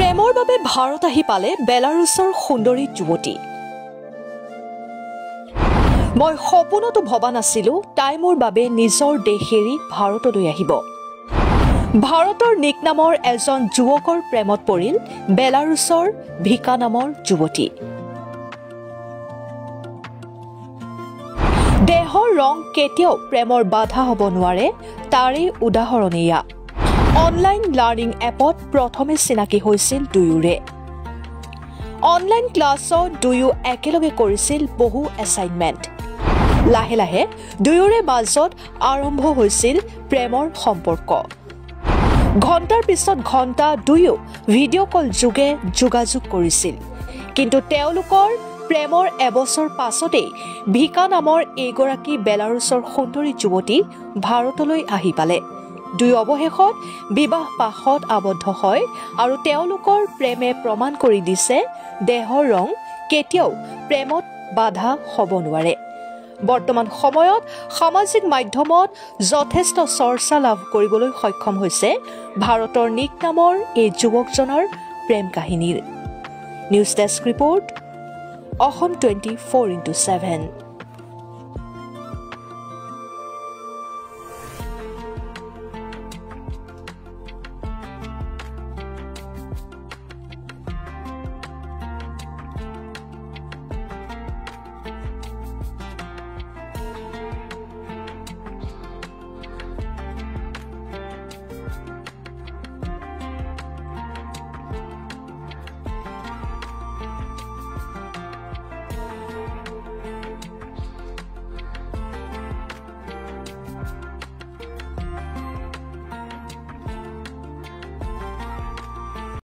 প্ৰেমৰ বাবে ভাৰত আহি পালে বেলাৰুছৰ সুন্দৰী যুৱতী। মই সপোনতো ভবা নাছিলো তাই মোৰ বাবে নিজৰ দেশ এৰি ভাৰতলৈ আহিব। ভাৰতৰ নিক নামৰ এজন যুৱকৰ প্ৰেমত পৰিল বেলাৰুছৰ ভিকা নামৰ যুৱতী। দেহৰ ৰং কেতিয়াও প্ৰেমৰ বাধা হ'ব নোৱাৰে, তাৰে উদাহৰণ এয়া। অনলাইন লাৰ্ণিং এপত প্ৰথমে চিনাকি হৈছিল দুয়োৰে। অনলাইন ক্লাছত দুয়ো একেলগে কৰিছিল বহু এছাইনমেণ্ট। লাহে লাহে দুয়োৰে মাজত আৰম্ভ হৈছিল প্ৰেমৰ সম্পৰ্ক। ঘণ্টাৰ পিছত ঘণ্টা দুয়ো ভিডিঅ' কল যোগে যোগাযোগ কৰিছিল। কিন্তু তেওঁলোকৰ প্ৰেমৰ এবছৰ পাছতেই ভিকা নামৰ এইগৰাকী বেলাৰুছৰ সুন্দৰী যুৱতী ভাৰতলৈ আহি পালে। দুই অৱশেষত বিবাহ পাশত আবদ্ধ হয় আৰু তেওঁলোকৰ প্ৰেমে প্ৰমাণ কৰি দিছে দেহৰ ৰং কেতিয়াও প্ৰেমত বাধা হ'ব নোৱাৰে। বৰ্তমান সময়ত সামাজিক মাধ্যমত যথেষ্ট চৰ্চা লাভ কৰিবলৈ সক্ষম হৈছে ভাৰতৰ নিক নামৰ এই যুৱকজনৰ প্ৰেম কাহিনীৰ। News desk report, Assam 24x7।